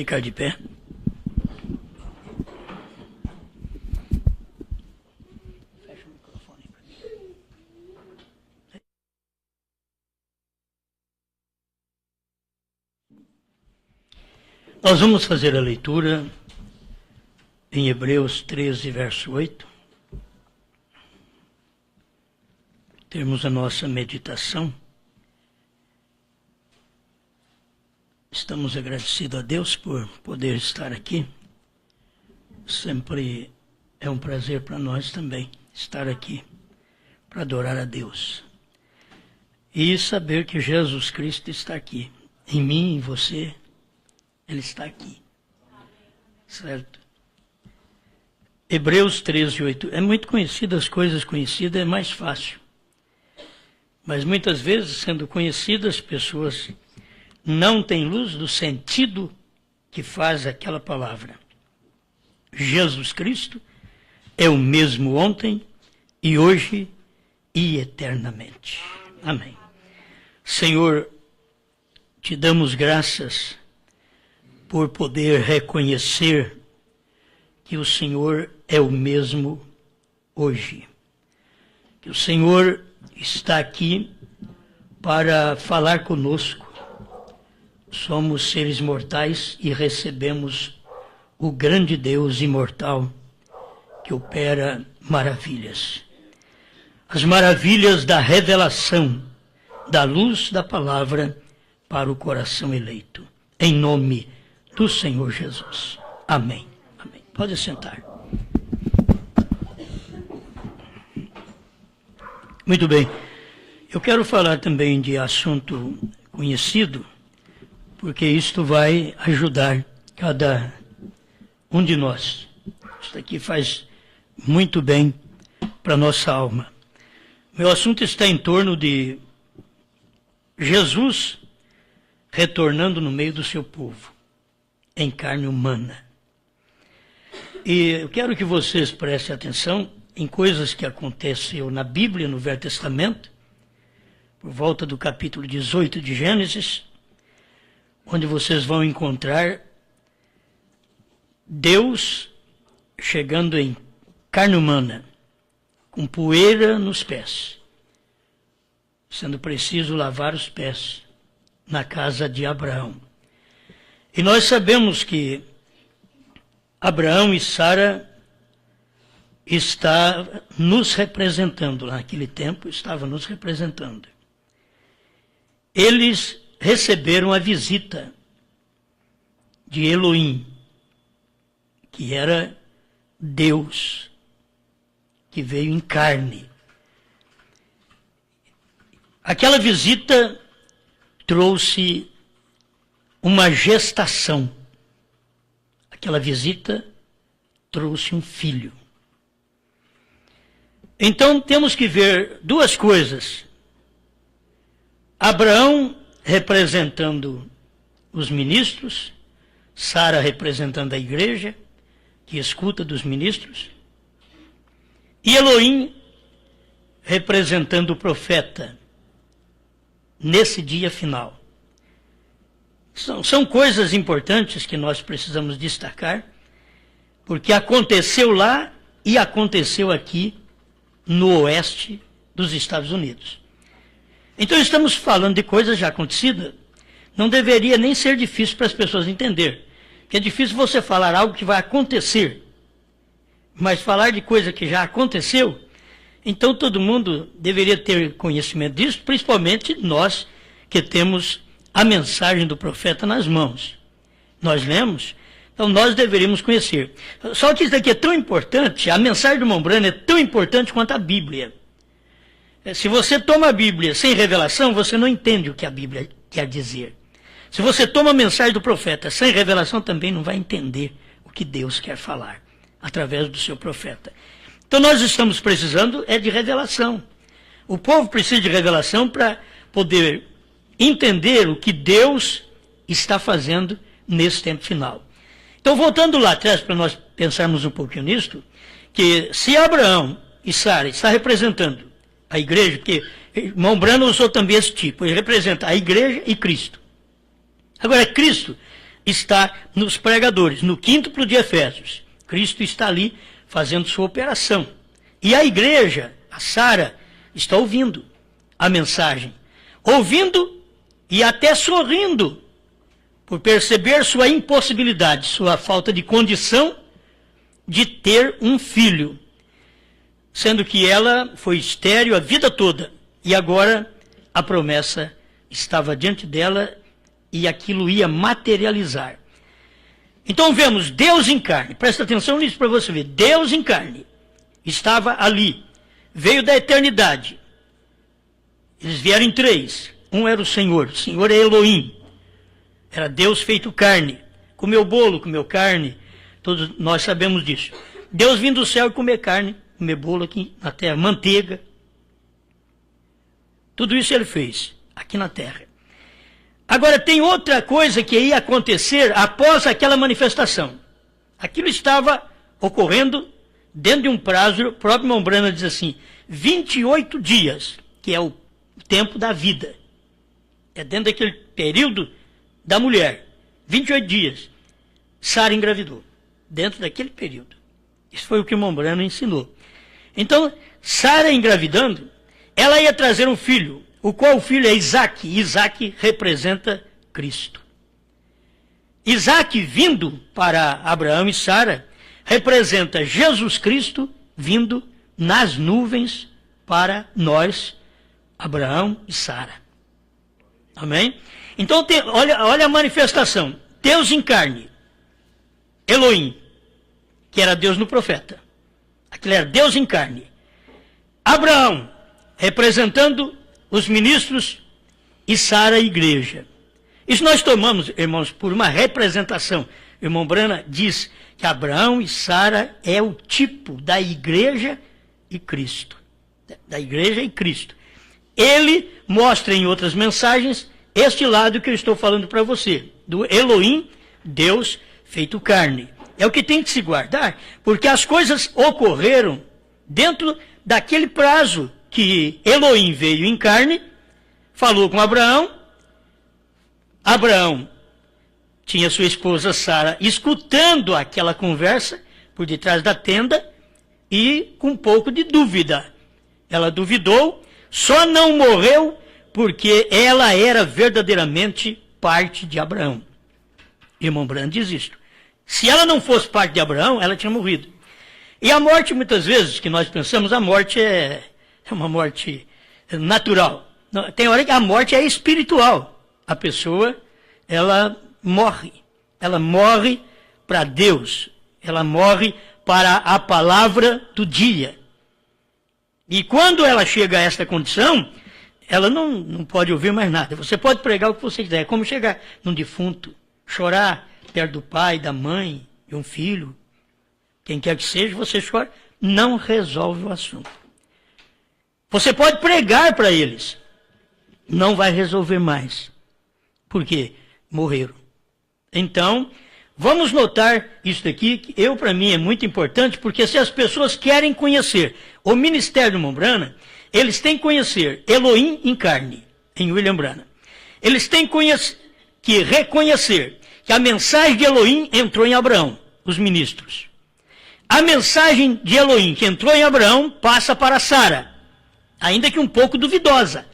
ficar de pé. Fecha o microfone para mim. Nós vamos fazer a leitura em Hebreus 13, verso 8. Temos a nossa meditação. Estamos agradecidos a Deus por poder estar aqui. Sempre é um prazer para nós também estar aqui para adorar a Deus. E saber que Jesus Cristo está aqui. Em mim, em você, Ele está aqui. Certo? Hebreus 13, 8. É muito conhecido, as coisas conhecidas é mais fácil. Mas muitas vezes, sendo conhecidas, as pessoas não têm luz do sentido que faz aquela palavra. Jesus Cristo é o mesmo ontem e hoje e eternamente. Amém. Senhor, te damos graças por poder reconhecer que o Senhor é o mesmo hoje. Que o Senhor está aqui para falar conosco. Somos seres mortais e recebemos o grande Deus imortal que opera maravilhas. As maravilhas da revelação, da luz da palavra para o coração eleito. Em nome do Senhor Jesus. Amém. Amém. Pode sentar. Muito bem. Eu quero falar também de assunto conhecido, porque isto vai ajudar cada um de nós. Isso aqui faz muito bem para a nossa alma. Meu assunto está em torno de Jesus retornando no meio do seu povo, em carne humana. E eu quero que vocês prestem atenção em coisas que aconteceu na Bíblia, no Velho Testamento, por volta do capítulo 18 de Gênesis, onde vocês vão encontrar Deus chegando em carne humana, com poeira nos pés, sendo preciso lavar os pés na casa de Abraão. E nós sabemos que Abraão e Sara está nos representando, naquele tempo estava nos representando. Eles receberam a visita de Elohim, que era Deus, que veio em carne. Aquela visita trouxe uma gestação. Aquela visita trouxe um filho. Então temos que ver duas coisas. Abraão representando os ministros, Sara representando a igreja, que escuta dos ministros, e Elohim representando o profeta, nesse dia final. São coisas importantes que nós precisamos destacar, porque aconteceu lá e aconteceu aqui no oeste dos Estados Unidos. Então estamos falando de coisas já acontecidas, não deveria nem ser difícil para as pessoas entenderem, que é difícil você falar algo que vai acontecer, mas falar de coisa que já aconteceu, então todo mundo deveria ter conhecimento disso, principalmente nós que temos a mensagem do profeta nas mãos. Nós lemos, então nós deveríamos conhecer. Só que isso daqui é tão importante, a mensagem do Mombrana é tão importante quanto a Bíblia. Se você toma a Bíblia sem revelação, você não entende o que a Bíblia quer dizer. Se você toma a mensagem do profeta sem revelação, também não vai entender o que Deus quer falar através do seu profeta. Então nós estamos precisando de revelação. O povo precisa de revelação para poder entender o que Deus está fazendo nesse tempo final. Então, voltando lá atrás, para nós pensarmos um pouquinho nisto, que se Abraão e Sara está representando a igreja, porque irmão Brano usou também esse tipo, ele representa a igreja e Cristo. Agora, Cristo está nos pregadores, no quíntuplo de Efésios. Cristo está ali fazendo sua operação. E a igreja, a Sara, está ouvindo a mensagem. Ouvindo e até sorrindo, por perceber sua impossibilidade, sua falta de condição de ter um filho. Sendo que ela foi estéril a vida toda. E agora a promessa estava diante dela e aquilo ia materializar. Então vemos Deus em carne. Presta atenção nisso para você ver. Deus em carne estava ali. Veio da eternidade. Eles vieram em três. Um era o Senhor é Elohim. Era Deus feito carne. Comeu bolo, comeu carne. Todos nós sabemos disso. Deus vindo do céu e comer carne, comer bolo aqui na terra, manteiga. Tudo isso ele fez aqui na terra. Agora tem outra coisa que ia acontecer após aquela manifestação. Aquilo estava ocorrendo dentro de um prazo, o próprio Mombrana diz assim, 28 dias, que é o tempo da vida. É dentro daquele período da mulher, 28 dias. Sara engravidou, dentro daquele período. Isso foi o que Mombrana ensinou. Então, Sara engravidando, ela ia trazer um filho, o qual o filho é Isaac. Isaac representa Cristo. Isaac vindo para Abraão e Sara representa Jesus Cristo vindo nas nuvens para nós, Abraão e Sara. Amém? Então, olha a manifestação. Deus em carne. Elohim, que era Deus no profeta. Aquilo era Deus em carne. Abraão, representando os ministros, e Sara, a igreja. Isso nós tomamos, irmãos, por uma representação. O irmão Brana diz que Abraão e Sara é o tipo da igreja e Cristo. Da igreja e Cristo. Ele mostra em outras mensagens este lado que eu estou falando para você. Do Elohim, Deus feito carne. É o que tem que se guardar, porque as coisas ocorreram dentro daquele prazo que Elohim veio em carne, falou com Abraão. Abraão tinha sua esposa Sara escutando aquela conversa por detrás da tenda e com um pouco de dúvida. Ela duvidou, só não morreu porque ela era verdadeiramente parte de Abraão. Irmão Brando diz isto. Se ela não fosse parte de Abraão, ela tinha morrido. E a morte, muitas vezes, que nós pensamos, a morte é uma morte natural. Tem hora que a morte é espiritual. A pessoa, ela morre. Ela morre para Deus. Ela morre para a palavra do dia. E quando ela chega a esta condição, ela não pode ouvir mais nada. Você pode pregar o que você quiser. É como chegar num defunto, chorar perto do pai, da mãe, de um filho. Quem quer que seja, você chora. Não resolve o assunto. Você pode pregar para eles. Não vai resolver mais. Por quê? Morreram. Então, vamos notar isso aqui, que para mim é muito importante, porque se as pessoas querem conhecer o ministério do Mombrana, eles têm que conhecer Elohim em carne, em William Branham. Eles têm que reconhecer que a mensagem de Elohim entrou em Abraão, os ministros. A mensagem de Elohim que entrou em Abraão passa para Sara, ainda que um pouco duvidosa.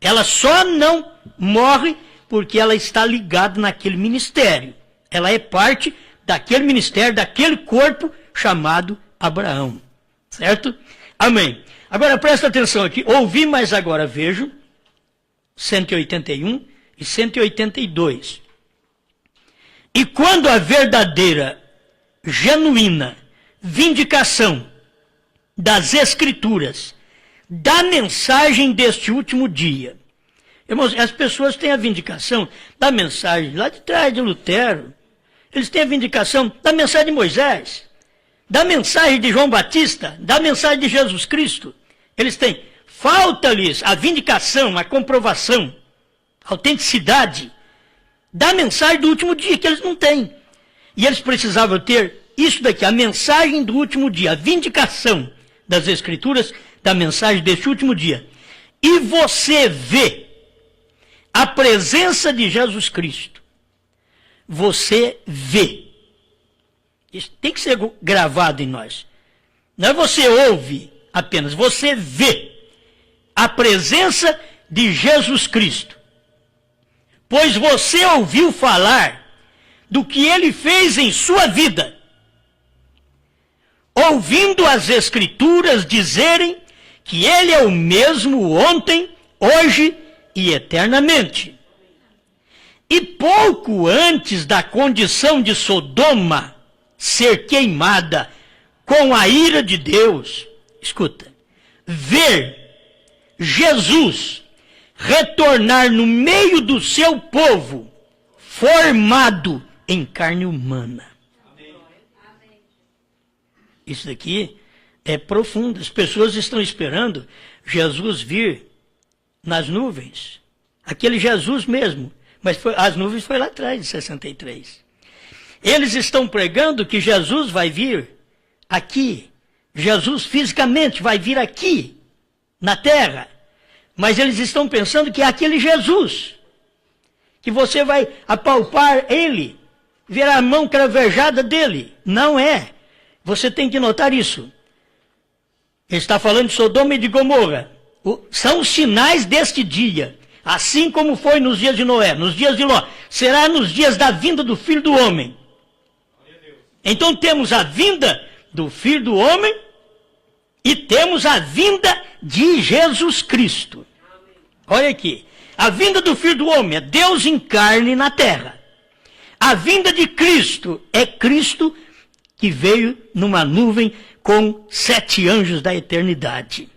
Ela só não morre porque ela está ligada naquele ministério. Ela é parte daquele ministério, daquele corpo chamado Abraão. Certo? Amém. Agora presta atenção aqui. Ouvi, mas agora vejo. 181 e 182. E quando a verdadeira, genuína vindicação das Escrituras, da mensagem deste último dia. Irmãos, as pessoas têm a vindicação da mensagem lá de trás de Lutero. Eles têm a vindicação da mensagem de Moisés, da mensagem de João Batista, da mensagem de Jesus Cristo. Eles têm. Falta-lhes a vindicação, a comprovação, a autenticidade da mensagem do último dia, que eles não têm. E eles precisavam ter isso daqui, a mensagem do último dia, a vindicação das Escrituras, da mensagem deste último dia. E você vê a presença de Jesus Cristo você vê. Isso tem que ser gravado em nós. Não é você ouve apenas, você vê a presença de Jesus Cristo. Pois você ouviu falar do que ele fez em sua vida, ouvindo as Escrituras dizerem que ele é o mesmo ontem, hoje e eternamente. E pouco antes da condição de Sodoma ser queimada com a ira de Deus, escuta, ver Jesus retornar no meio do seu povo, formado em carne humana. Isso daqui é profundo. As pessoas estão esperando Jesus vir nas nuvens. Aquele Jesus mesmo. Mas as nuvens foi lá atrás, de 63. Eles estão pregando que Jesus vai vir aqui. Jesus fisicamente vai vir aqui, na terra. Mas eles estão pensando que é aquele Jesus. Que você vai apalpar ele, ver a mão cravejada dele. Não é. Você tem que notar isso. Ele está falando de Sodoma e de Gomorra. São os sinais deste dia. Assim como foi nos dias de Noé, nos dias de Ló. Será nos dias da vinda do Filho do Homem. Então temos a vinda do Filho do Homem e temos a vinda de Jesus Cristo. Olha aqui. A vinda do Filho do Homem é Deus em carne na terra. A vinda de Cristo é Cristo que veio numa nuvem com 7 anjos da eternidade.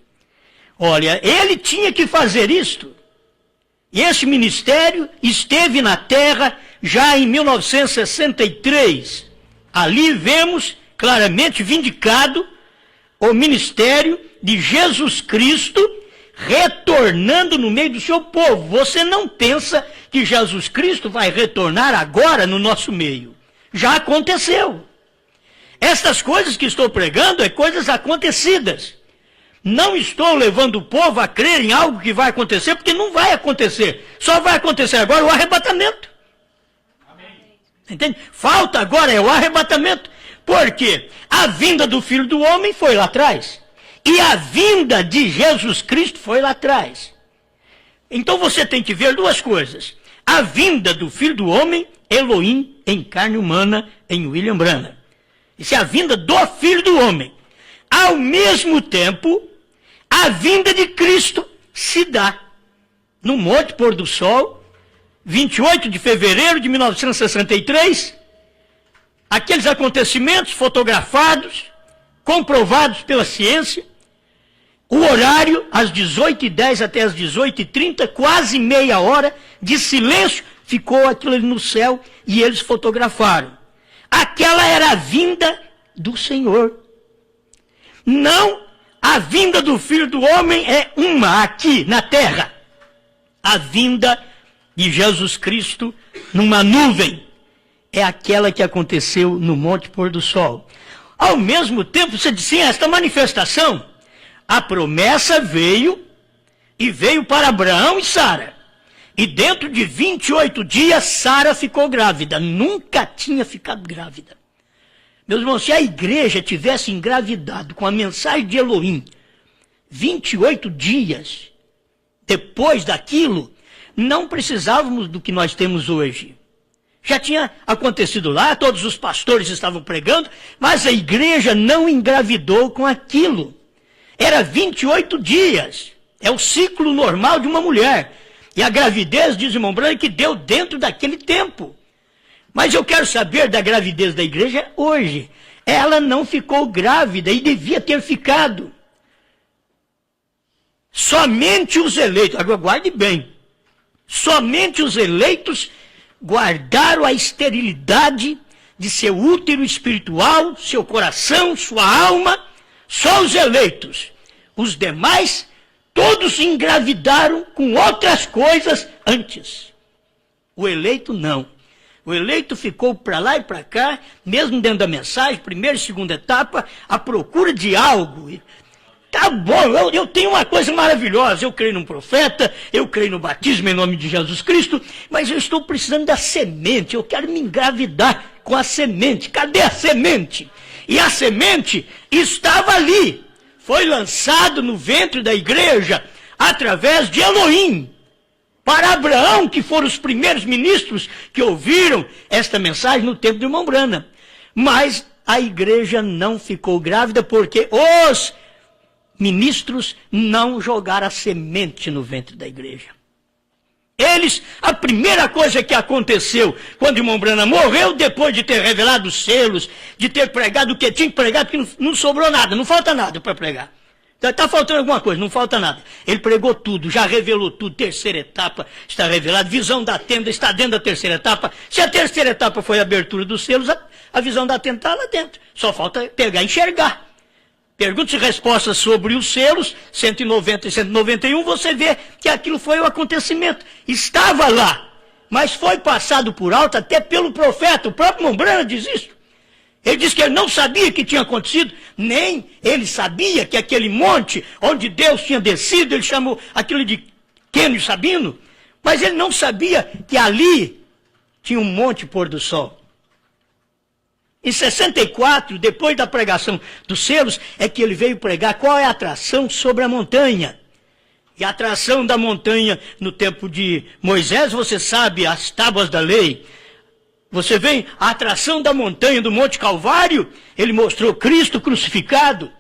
Olha, ele tinha que fazer isto. E esse ministério esteve na terra já em 1963. Ali vemos claramente vindicado o ministério de Jesus Cristo retornando no meio do seu povo. Você não pensa que Jesus Cristo vai retornar agora no nosso meio. Já aconteceu. Estas coisas que estou pregando é coisas acontecidas. Não estou levando o povo a crer em algo que vai acontecer, porque não vai acontecer. Só vai acontecer agora o arrebatamento. Amém. Entende? Falta agora é o arrebatamento. Porque a vinda do Filho do Homem foi lá atrás. E a vinda de Jesus Cristo foi lá atrás. Então você tem que ver duas coisas. A vinda do Filho do Homem, Elohim em carne humana, em William Branham. Isso é a vinda do Filho do Homem. Ao mesmo tempo, a vinda de Cristo se dá no Monte Pôr do Sol, 28 de fevereiro de 1963. Aqueles acontecimentos fotografados, comprovados pela ciência. O horário, às 18h10 até às 18h30, quase meia hora de silêncio, ficou aquilo ali no céu e eles fotografaram. Aquela era a vinda do Senhor. Não, a vinda do Filho do Homem é uma aqui na terra. A vinda de Jesus Cristo numa nuvem é aquela que aconteceu no Monte Pôr do Sol. Ao mesmo tempo, você disse, esta manifestação, a promessa veio e veio para Abraão e Sara. E dentro de 28 dias, Sara ficou grávida. Nunca tinha ficado grávida. Meus irmãos, se a igreja tivesse engravidado com a mensagem de Elohim, 28 dias depois daquilo, não precisávamos do que nós temos hoje. Já tinha acontecido lá, todos os pastores estavam pregando, mas a igreja não engravidou com aquilo. Era 28 dias. É o ciclo normal de uma mulher. E a gravidez, diz o irmão Branham, que deu dentro daquele tempo. Mas eu quero saber da gravidez da igreja hoje. Ela não ficou grávida e devia ter ficado. Somente os eleitos, agora guarde bem, somente os eleitos guardaram a esterilidade de seu útero espiritual, seu coração, sua alma, só os eleitos. Os demais, todos engravidaram com outras coisas antes. O eleito não. O eleito ficou para lá e para cá, mesmo dentro da mensagem, primeira e segunda etapa, à procura de algo. Tá bom, eu tenho uma coisa maravilhosa, eu creio num profeta, eu creio no batismo em nome de Jesus Cristo, mas eu estou precisando da semente, eu quero me engravidar com a semente. Cadê a semente? E a semente estava ali, foi lançado no ventre da igreja através de Elohim, para Abraão, que foram os primeiros ministros que ouviram esta mensagem no tempo do irmão Branham. Mas a igreja não ficou grávida porque os ministros não jogaram a semente no ventre da igreja. Eles, a primeira coisa que aconteceu quando o irmão Branham morreu, depois de ter revelado os selos, de ter pregado o que tinha que pregar, porque não sobrou nada, não falta nada para pregar. Está faltando alguma coisa, não falta nada. Ele pregou tudo, já revelou tudo. Terceira etapa está revelada, visão da tenda está dentro da terceira etapa. Se a terceira etapa foi a abertura dos selos, a visão da tenda está lá dentro. Só falta pegar e enxergar. Perguntas e respostas sobre os selos, 190 e 191, você vê que aquilo foi o acontecimento. Estava lá, mas foi passado por alto até pelo profeta. O próprio irmão Branham diz isso. Ele disse que ele não sabia o que tinha acontecido, nem ele sabia que aquele monte onde Deus tinha descido, ele chamou aquilo de Quênio Sabino, mas ele não sabia que ali tinha um monte pôr do sol. Em 64, depois da pregação dos selos, é que ele veio pregar qual é a atração sobre a montanha. E a atração da montanha no tempo de Moisés, você sabe, as tábuas da lei. Você vê a atração da montanha do Monte Calvário, ele mostrou Cristo crucificado.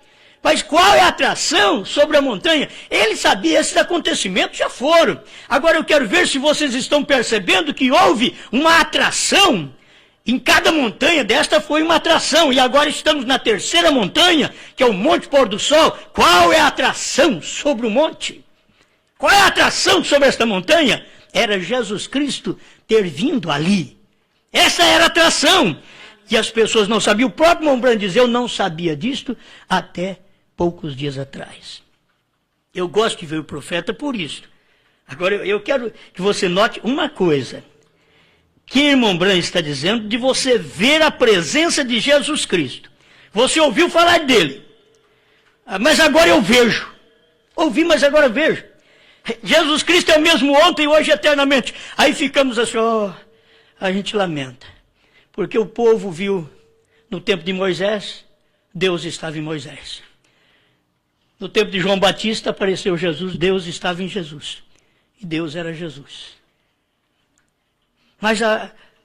Mas qual é a atração sobre a montanha? Ele sabia, esses acontecimentos já foram. Agora eu quero ver se vocês estão percebendo que houve uma atração. Em cada montanha desta foi uma atração. E agora estamos na terceira montanha, que é o Monte Pôr do Sol. Qual é a atração sobre o monte? Qual é a atração sobre esta montanha? Era Jesus Cristo ter vindo ali. Essa era a atração. E as pessoas não sabiam. O próprio irmão Branham diz, eu não sabia disto até poucos dias atrás. Eu gosto de ver o profeta por isso. Agora, eu quero que você note uma coisa. Que o irmão Branham está dizendo de você ver a presença de Jesus Cristo. Você ouviu falar dele. Mas agora eu vejo. Ouvi, mas agora vejo. Jesus Cristo é o mesmo ontem, hoje e eternamente. Aí ficamos assim, a gente lamenta, porque o povo viu, no tempo de Moisés, Deus estava em Moisés. No tempo de João Batista apareceu Jesus, Deus estava em Jesus. E Deus era Jesus. Mas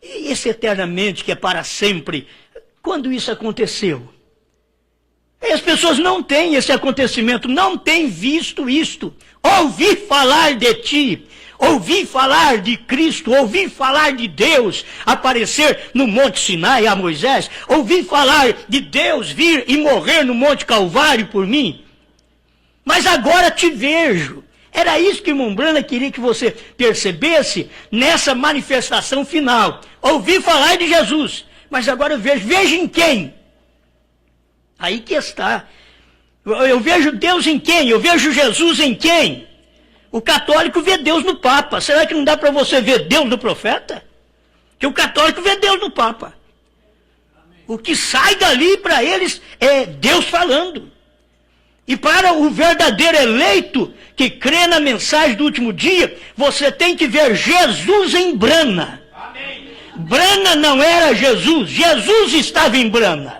esse eternamente, que é para sempre, quando isso aconteceu? E as pessoas não têm esse acontecimento, não têm visto isto. Ouvi falar de ti. Ouvi falar de Cristo, ouvi falar de Deus aparecer no Monte Sinai a Moisés, ouvi falar de Deus vir e morrer no Monte Calvário por mim, mas agora te vejo. Era isso que o irmão Branham queria que você percebesse nessa manifestação final. Ouvi falar de Jesus, mas agora eu vejo. Vejo em quem? Aí que está. Eu vejo Deus em quem? Eu vejo Jesus em quem? O católico vê Deus no Papa. Será que não dá para você ver Deus no profeta? Que o católico vê Deus no Papa. O que sai dali para eles é Deus falando. E para o verdadeiro eleito que crê na mensagem do último dia, você tem que ver Jesus em Branham. Branham não era Jesus, Jesus estava em Branham.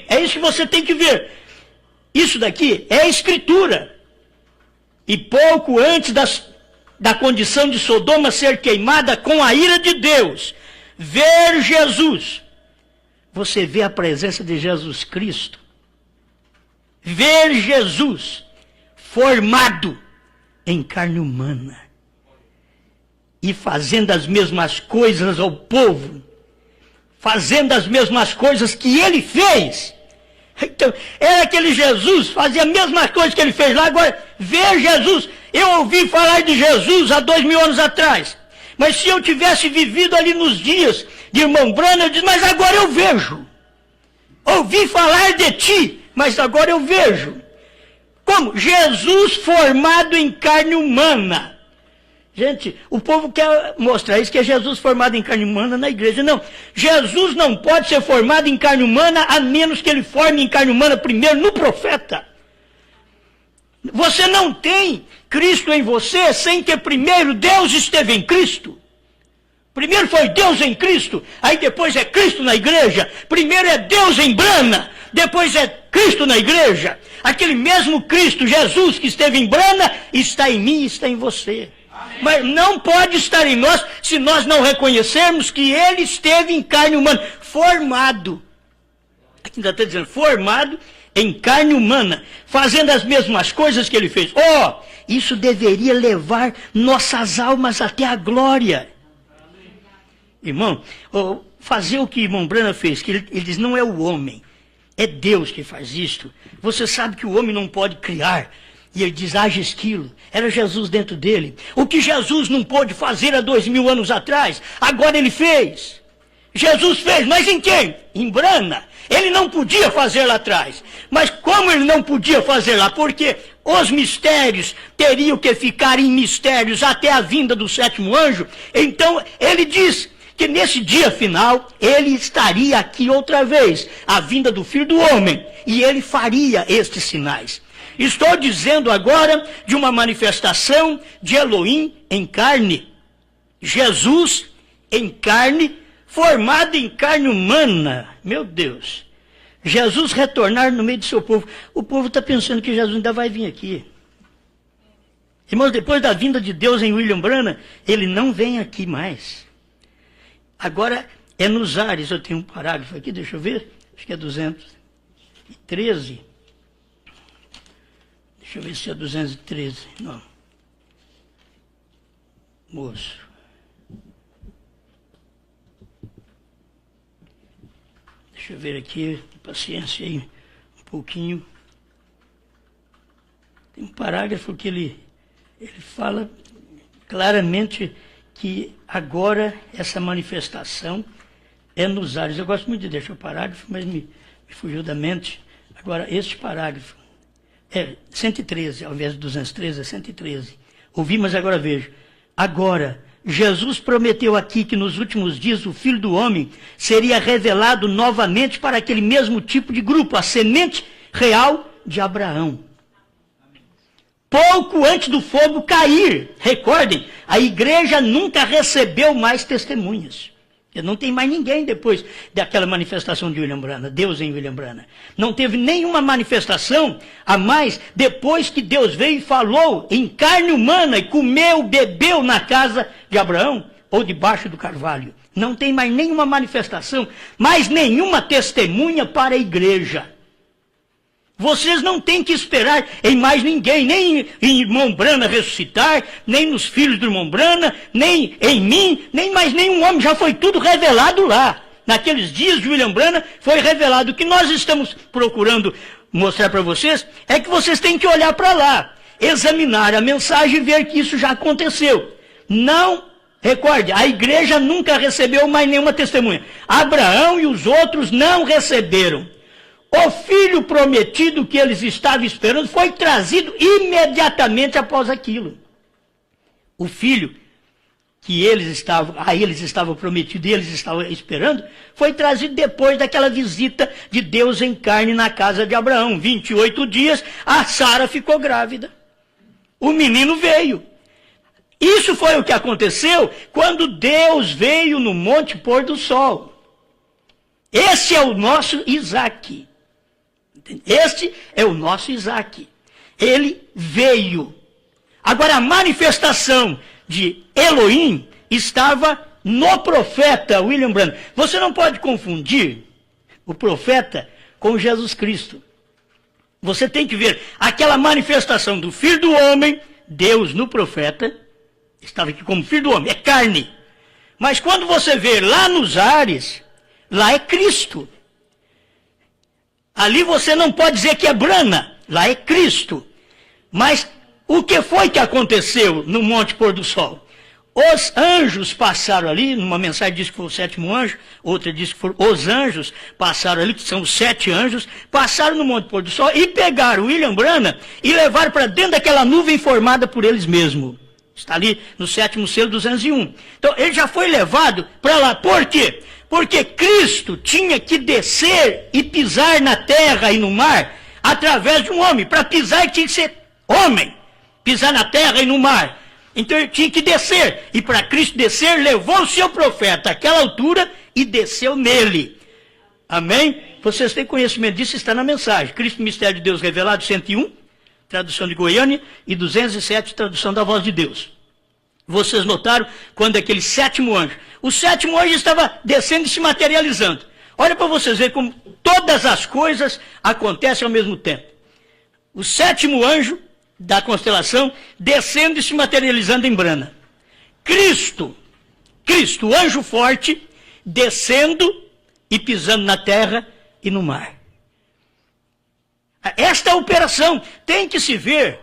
É isso que você tem que ver. Isso daqui é a Escritura. E pouco antes da condição de Sodoma ser queimada com a ira de Deus, ver Jesus, você vê a presença de Jesus Cristo, ver Jesus formado em carne humana e fazendo as mesmas coisas ao povo, fazendo as mesmas coisas que ele fez. Então, era aquele Jesus, fazia a mesma coisa que ele fez lá, agora, ver Jesus. Eu ouvi falar de Jesus há 2000 anos atrás, mas se eu tivesse vivido ali nos dias de irmão Branham, eu disse, mas agora eu vejo. Ouvi falar de ti, mas agora eu vejo. Como? Jesus formado em carne humana. Gente, o povo quer mostrar isso, que é Jesus formado em carne humana na igreja. Não, Jesus não pode ser formado em carne humana, a menos que ele forme em carne humana primeiro no profeta. Você não tem Cristo em você sem que primeiro Deus esteve em Cristo. Primeiro foi Deus em Cristo, aí depois é Cristo na igreja. Primeiro é Deus em Brana, depois é Cristo na igreja. Aquele mesmo Cristo, Jesus, que esteve em Brana, está em mim e está em você. Amém. Mas não pode estar em nós se nós não reconhecermos que Ele esteve em carne humana, formado. Aqui ainda está dizendo, formado em carne humana, fazendo as mesmas coisas que Ele fez. Isso deveria levar nossas almas até a glória. Irmão, fazer o que irmão Brana fez, que ele diz, não é o homem, é Deus que faz isto. Você sabe que o homem não pode criar. E ele diz, haja esquilo. Era Jesus dentro dele. O que Jesus não pôde fazer há 2000 anos atrás, agora ele fez. Jesus fez, mas em quem? Em Brana. Ele não podia fazer lá atrás. Mas como ele não podia fazer lá? Porque os mistérios teriam que ficar em mistérios até a vinda do sétimo anjo. Então ele diz que nesse dia final, ele estaria aqui outra vez, a vinda do Filho do Homem, e ele faria estes sinais. Estou dizendo agora de uma manifestação de Elohim em carne. Jesus em carne, formado em carne humana. Meu Deus. Jesus retornar no meio do seu povo. O povo está pensando que Jesus ainda vai vir aqui. Irmãos, depois da vinda de Deus em William Branham, ele não vem aqui mais. Agora é nos ares. Eu tenho um parágrafo aqui, deixa eu ver. Acho que é 213. Deixa eu ver se é 213. Não. Moço. Deixa eu ver aqui. Paciência aí. Um pouquinho. Tem um parágrafo que ele fala claramente que agora essa manifestação é nos ares. Eu gosto muito de deixar o parágrafo, mas me fugiu da mente. Agora, este parágrafo é 113, ao invés de 213, é 113. Ouvi, mas agora vejo. Agora, Jesus prometeu aqui que nos últimos dias o Filho do Homem seria revelado novamente para aquele mesmo tipo de grupo, a semente real de Abraão. Pouco antes do fogo cair, recordem, a igreja nunca recebeu mais testemunhas. Não tem mais ninguém depois daquela manifestação de William Branham, Deus em William Branham. Não teve nenhuma manifestação a mais depois que Deus veio e falou em carne humana e comeu, bebeu na casa de Abraão ou debaixo do carvalho. Não tem mais nenhuma manifestação, mais nenhuma testemunha para a igreja. Vocês não têm que esperar em mais ninguém, nem em irmão Branham ressuscitar, nem nos filhos do irmão Branham, nem em mim, nem mais nenhum homem. Já foi tudo revelado lá. Naqueles dias de William Branham foi revelado. O que nós estamos procurando mostrar para vocês é que vocês têm que olhar para lá, examinar a mensagem e ver que isso já aconteceu. Não, recorde, a igreja nunca recebeu mais nenhuma testemunha. Abraão e os outros não receberam. O filho prometido que eles estavam esperando foi trazido imediatamente após aquilo. O filho que eles estavam prometido e eles estavam esperando, foi trazido depois daquela visita de Deus em carne na casa de Abraão. 28 dias, a Sara ficou grávida. O menino veio. Isso foi o que aconteceu quando Deus veio no monte pôr do sol. Esse é o nosso Isaac. Este é o nosso Isaac. Ele veio. Agora, a manifestação de Elohim estava no profeta William Branham. Você não pode confundir o profeta com Jesus Cristo. Você tem que ver aquela manifestação do Filho do Homem, Deus no profeta, estava aqui como Filho do Homem, é carne. Mas quando você vê lá nos ares, lá é Cristo. Ali você não pode dizer que é Branham, lá é Cristo. Mas o que foi que aconteceu no Monte Pôr do Sol? Os anjos passaram ali, numa mensagem diz que foi o sétimo anjo, outra diz que foram os anjos passaram ali, que são os 7 anjos, passaram no Monte Pôr do Sol e pegaram William Branham e levaram para dentro daquela nuvem formada por eles mesmos. Está ali no 7º selo 201. Então ele já foi levado para lá. Por quê? Porque Cristo tinha que descer e pisar na terra e no mar através de um homem. Para pisar ele tinha que ser homem, pisar na terra e no mar. Então ele tinha que descer. E para Cristo descer, levou o seu profeta àquela altura e desceu nele. Amém? Vocês têm conhecimento disso, está na mensagem. Cristo, Mistério de Deus Revelado, 101, tradução de Goiânia, e 207, tradução da Voz de Deus. Vocês notaram quando aquele sétimo anjo, o sétimo anjo estava descendo e se materializando. Olha para vocês verem como todas as coisas acontecem ao mesmo tempo. O sétimo anjo da constelação descendo e se materializando em Brana. Cristo, o anjo forte, descendo e pisando na terra e no mar. Esta operação tem que se ver.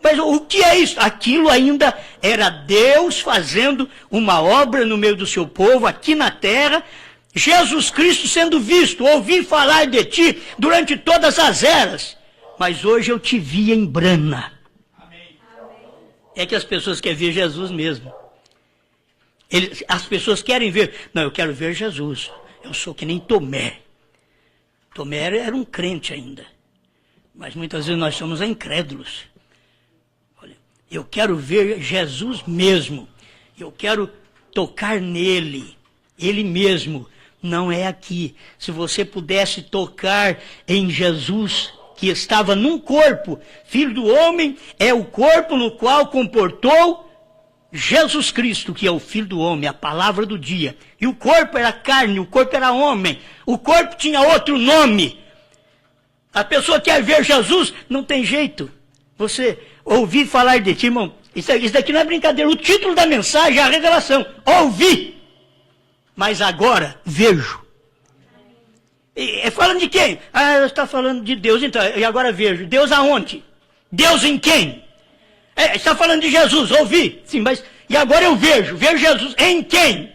Mas o que é isso? Aquilo ainda era Deus fazendo uma obra no meio do seu povo, aqui na terra. Jesus Cristo sendo visto, ouvi falar de ti durante todas as eras. Mas hoje eu te vi em Brana. Amém. É que as pessoas querem ver Jesus mesmo. As pessoas querem ver. Não, eu quero ver Jesus. Eu sou que nem Tomé. Tomé era um crente ainda. Mas muitas vezes nós somos incrédulos. Olha, eu quero ver Jesus mesmo. Eu quero tocar nele. Ele mesmo. Não é aqui. Se você pudesse tocar em Jesus, que estava num corpo, filho do homem, é o corpo no qual comportou Jesus Cristo, que é o Filho do Homem, a palavra do dia. E o corpo era carne, o corpo era homem. O corpo tinha outro nome. A pessoa quer ver Jesus, não tem jeito. Você ouvir falar de ti, irmão, isso daqui não é brincadeira. O título da mensagem é a revelação. Ouvi, mas agora vejo. Falando de quem? Ah, está falando de Deus, então, e agora vejo. Deus aonde? Deus em quem? Está falando de Jesus, ouvi. Sim, mas e agora eu vejo. Vejo Jesus em quem?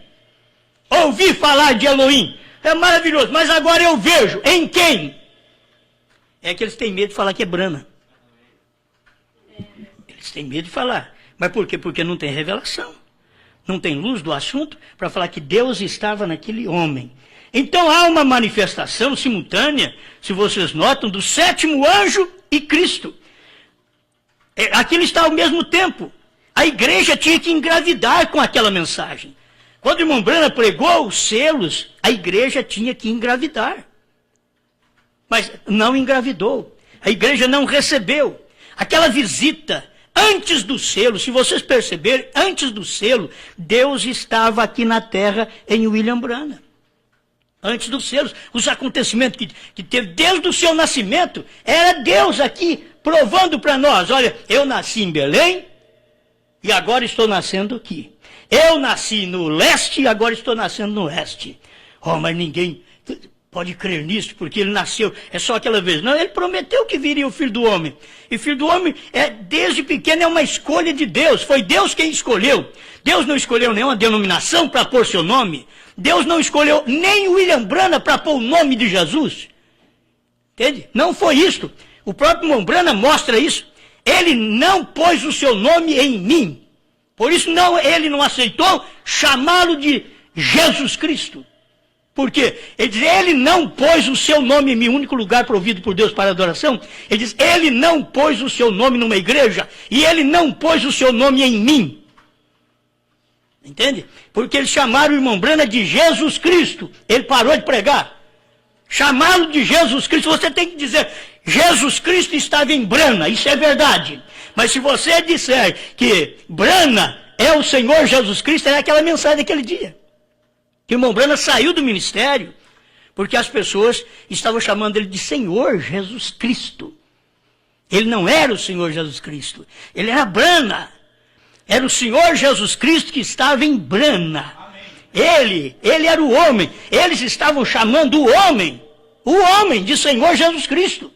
Ouvi falar de Elohim. É maravilhoso, mas agora eu vejo. Em quem? É que eles têm medo de falar que é Brana. Eles têm medo de falar. Mas por quê? Porque não tem revelação. Não tem luz do assunto para falar que Deus estava naquele homem. Então há uma manifestação simultânea, se vocês notam, do sétimo anjo e Cristo. Aquilo está ao mesmo tempo. A igreja tinha que engravidar com aquela mensagem. Quando o irmão Brana pregou os selos, a igreja tinha que engravidar. Mas não engravidou. A igreja não recebeu. Aquela visita, antes do selo, se vocês perceberem, antes do selo, Deus estava aqui na terra em William Brana. Antes dos selos, os acontecimentos que teve desde o seu nascimento, era Deus aqui provando para nós. Olha, eu nasci em Belém e agora estou nascendo aqui. Eu nasci no leste e agora estou nascendo no oeste. Oh, mas ninguém pode crer nisso, porque ele nasceu, é só aquela vez. Não, ele prometeu que viria o Filho do Homem. E o Filho do Homem, desde pequeno, é uma escolha de Deus. Foi Deus quem escolheu. Deus não escolheu nenhuma denominação para pôr seu nome. Deus não escolheu nem William Brana para pôr o nome de Jesus. Entende? Não foi isto. O próprio irmão Brana mostra isso. Ele não pôs o seu nome em mim. Por isso ele não aceitou chamá-lo de Jesus Cristo. Por quê? Ele diz, ele não pôs o seu nome em mim, único lugar provido por Deus para adoração. Ele diz, ele não pôs o seu nome numa igreja e ele não pôs o seu nome em mim. Entende? Porque eles chamaram o irmão Brana de Jesus Cristo. Ele parou de pregar. Chamá-lo de Jesus Cristo, você tem que dizer, Jesus Cristo estava em Brana, isso é verdade. Mas se você disser que Brana é o Senhor Jesus Cristo, é aquela mensagem daquele dia. Que o irmão Brana saiu do ministério, porque as pessoas estavam chamando ele de Senhor Jesus Cristo. Ele não era o Senhor Jesus Cristo, ele era Brana. Era o Senhor Jesus Cristo que estava em Brana. Ele era o homem. Eles estavam chamando o homem de Senhor Jesus Cristo.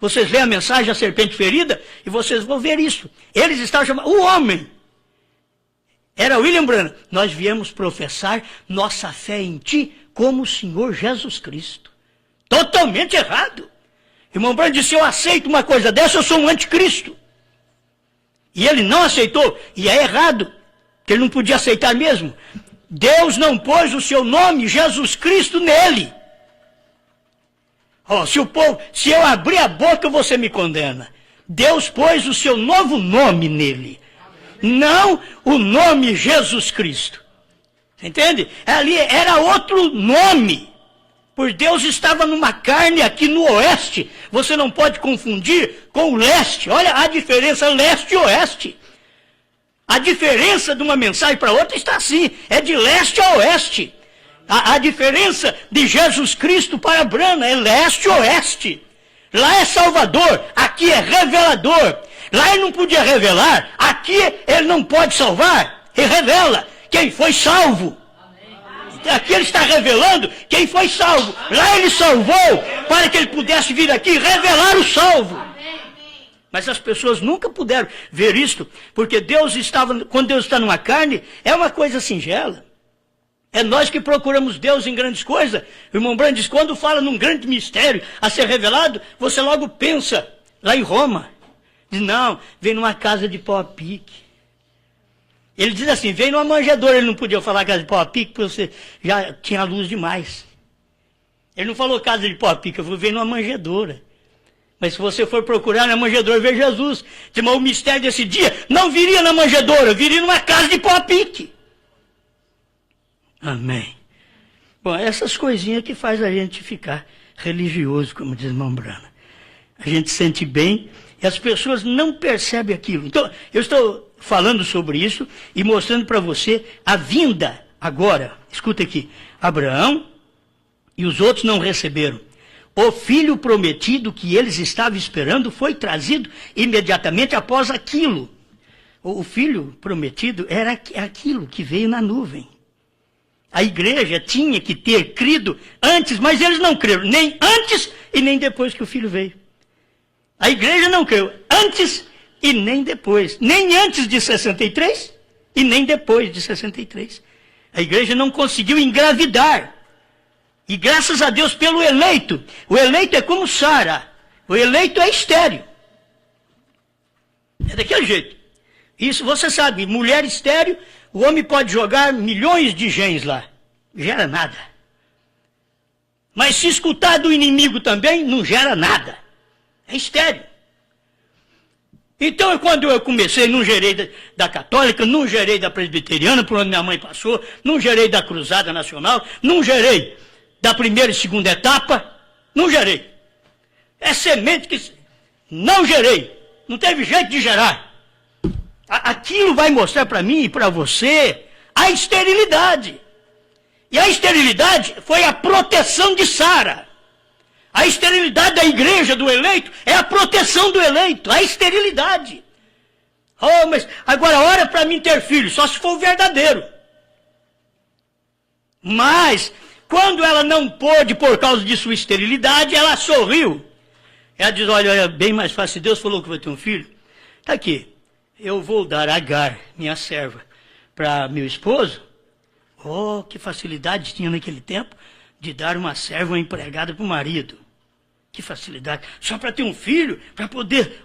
Vocês leem a mensagem da serpente ferida e vocês vão ver isso. Eles estavam chamando o homem. Era William Brana. Nós viemos professar nossa fé em ti como o Senhor Jesus Cristo. Totalmente errado. Irmão Brana disse, eu aceito uma coisa dessa, eu sou um anticristo. E ele não aceitou, e é errado, que ele não podia aceitar mesmo. Deus não pôs o seu nome, Jesus Cristo, nele. Oh, se eu abrir a boca, você me condena. Deus pôs o seu novo nome nele, não o nome Jesus Cristo. Entende? Ali era outro nome. Por Deus estava numa carne aqui no oeste. Você não pode confundir com o leste. Olha a diferença leste e oeste. A diferença de uma mensagem para outra está assim. É de leste a oeste. A diferença de Jesus Cristo para Brana é leste e oeste. Lá é Salvador, aqui é revelador. Lá ele não podia revelar, aqui ele não pode salvar. Ele revela quem foi salvo. Aqui ele está revelando quem foi salvo. Lá ele salvou para que ele pudesse vir aqui revelar o salvo. Mas as pessoas nunca puderam ver isto, porque Deus estava, quando Deus está numa carne, é uma coisa singela. É nós que procuramos Deus em grandes coisas. O irmão Brandt diz, quando fala num grande mistério a ser revelado, você logo pensa lá em Roma. Diz, não, vem numa casa de pau a pique. Ele diz assim, vem numa manjedoura. Ele não podia falar casa de pau a pique, porque você já tinha luz demais. Ele não falou casa de pau a pique, ele falou, vem numa manjedoura. Mas se você for procurar na manjedoura, vê Jesus. Diz, mas o mistério desse dia não viria na manjedoura, viria numa casa de pau a pique. Amém. Bom, essas coisinhas que faz a gente ficar religioso, como diz o irmão Brana. A gente sente bem e as pessoas não percebem aquilo. Então, eu estou falando sobre isso e mostrando para você a vinda agora. Escuta aqui. Abraão e os outros não receberam. O filho prometido que eles estavam esperando foi trazido imediatamente após aquilo. O filho prometido era aquilo que veio na nuvem. A igreja tinha que ter crido antes, mas eles não creram, nem antes e nem depois que o filho veio. A igreja não creu antes e nem depois. Nem antes de 63 e nem depois de 63. A igreja não conseguiu engravidar. E graças a Deus pelo eleito. O eleito é como Sara. O eleito é estéril. É daquele jeito. Isso você sabe, mulher estéril, o homem pode jogar milhões de genes lá. Gera nada. Mas se escutar do inimigo também, não gera nada. É estéril. Então, quando eu comecei, não gerei da católica, não gerei da presbiteriana, por onde minha mãe passou, não gerei da cruzada nacional, não gerei da primeira e segunda etapa, não gerei. É semente que não gerei. Não teve jeito de gerar. Aquilo vai mostrar para mim e para você a esterilidade. E a esterilidade foi a proteção de Sara. A esterilidade da igreja, do eleito, é a proteção do eleito, a esterilidade. Oh, mas agora hora para mim ter filho, só se for o verdadeiro. Mas, quando ela não pôde por causa de sua esterilidade, ela sorriu. Ela diz, olha, bem mais fácil, Deus falou que vai ter um filho. Está aqui, eu vou dar Agar, minha serva, para meu esposo. Oh, que facilidade tinha naquele tempo de dar uma serva, uma empregada para o marido. Que facilidade. Só para ter um filho, para poder,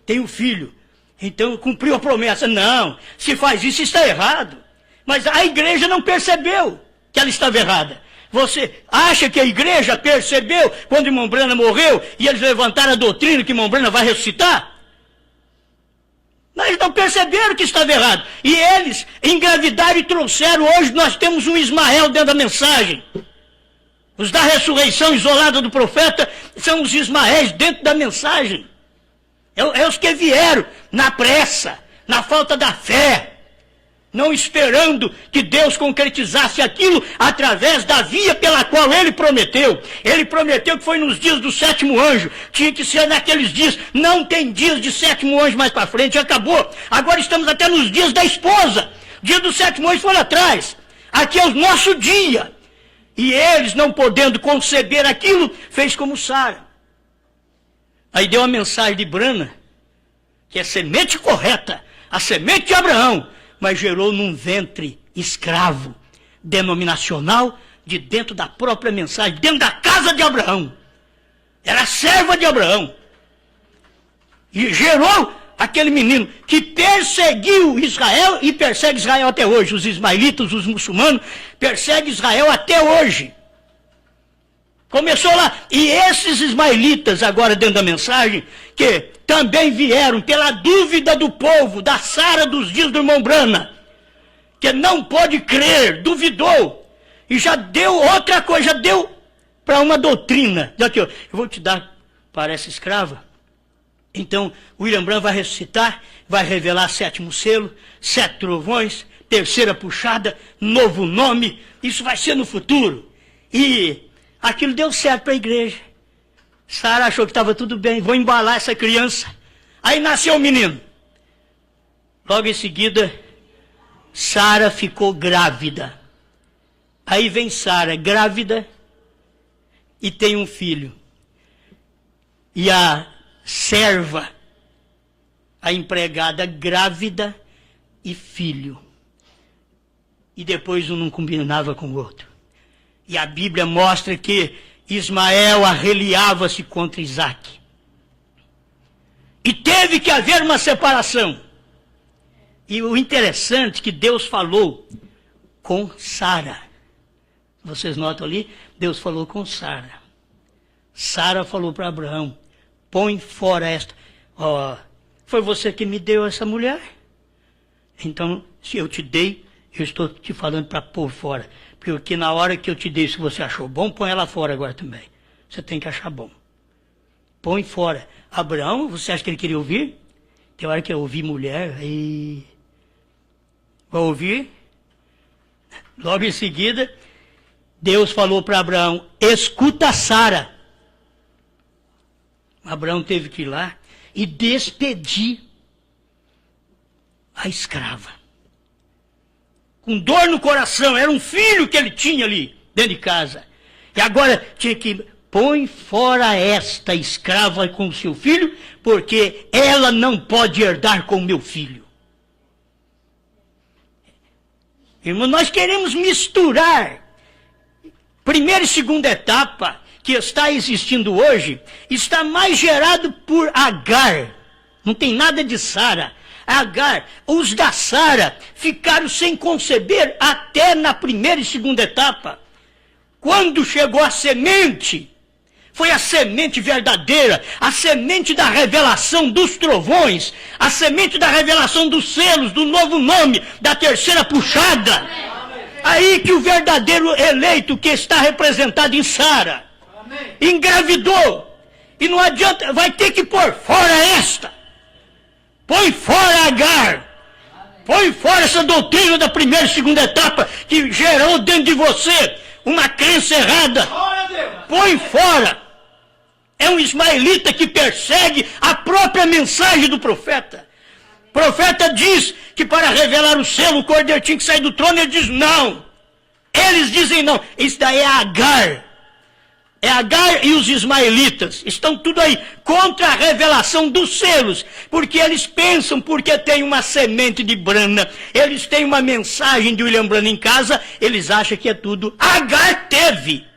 tem um filho. Então cumpriu a promessa. Não, se faz isso está errado. Mas a igreja não percebeu que ela estava errada. Você acha que a igreja percebeu quando irmão Brana morreu e eles levantaram a doutrina que irmão Brana vai ressuscitar? Mas eles não perceberam que estava errado. E eles engravidaram e trouxeram. Hoje nós temos um Ismael dentro da mensagem. Os da ressurreição isolada do profeta são os Ismaéis dentro da mensagem. É os que vieram na pressa, na falta da fé, não esperando que Deus concretizasse aquilo através da via pela qual ele prometeu. Ele prometeu que foi nos dias do sétimo anjo. Tinha que ser naqueles dias. Não tem dias de sétimo anjo mais para frente, acabou. Agora estamos até nos dias da esposa. Dia do sétimo anjo foi lá atrás. Aqui é o nosso dia. E eles, não podendo conceber aquilo, fez como Sara. Aí deu a mensagem de Brana, que é a semente correta, a semente de Abraão, mas gerou num ventre escravo, denominacional, de dentro da própria mensagem, dentro da casa de Abraão. Era serva de Abraão. E gerou aquele menino que perseguiu Israel e persegue Israel até hoje. Os ismaelitas, os muçulmanos, perseguem Israel até hoje. Começou lá. E esses ismaelitas, agora dentro da mensagem, que também vieram pela dúvida do povo, da Sara dos dias do irmão Brana, que não pôde crer, duvidou, e já deu outra coisa, já deu para uma doutrina. Aqui, ó, eu vou te dar para essa escrava. Então, William Branham vai ressuscitar, vai revelar sétimo selo, 7 trovões, terceira puxada, novo nome, isso vai ser no futuro. E aquilo deu certo para a igreja. Sara achou que estava tudo bem, vou embalar essa criança. Aí nasceu o menino. Logo em seguida, Sara ficou grávida. Aí vem Sara grávida e tem um filho. E a serva, a empregada grávida e filho. E depois um não combinava com o outro. E a Bíblia mostra que Ismael arreliava-se contra Isaque. E teve que haver uma separação. E o interessante é que Deus falou com Sara. Vocês notam ali? Deus falou com Sara. Sara falou para Abraão, põe fora esta. Ó, foi você que me deu essa mulher? Então, se eu te dei, eu estou te falando para pôr fora. Porque na hora que eu te dei, se você achou bom, põe ela fora agora também. Você tem que achar bom. Põe fora. Abraão, você acha que ele queria ouvir? Tem hora que eu ouvi mulher, aí... Vai ouvir? Logo em seguida, Deus falou para Abraão, escuta Sara. Abraão teve que ir lá e despedir a escrava. Com dor no coração, era um filho que ele tinha ali dentro de casa. E agora tinha que põe fora esta escrava com o seu filho, porque ela não pode herdar com o meu filho. Irmão, nós queremos misturar primeira e segunda etapa que está existindo hoje, está mais gerado por Agar. Não tem nada de Sara. Agar, os da Sara ficaram sem conceber até na primeira e segunda etapa. Quando chegou a semente, foi a semente verdadeira, a semente da revelação dos trovões, a semente da revelação dos selos, do novo nome, da terceira puxada. Aí que o verdadeiro eleito que está representado em Sara engravidou. E não adianta, vai ter que pôr fora esta. Põe fora Agar. Põe fora essa doutrina da primeira e segunda etapa que gerou dentro de você uma crença errada. Põe fora. É um ismaelita que persegue a própria mensagem do profeta. O profeta diz que para revelar o selo, o cordeiro tinha que sair do trono. Ele diz não. Eles dizem não. Isso daí é Agar. É Agar e os ismaelitas. Estão tudo aí contra a revelação dos selos. Porque eles pensam, porque tem uma semente de Brana, eles têm uma mensagem de William Brana em casa, eles acham que é tudo. Agar teve.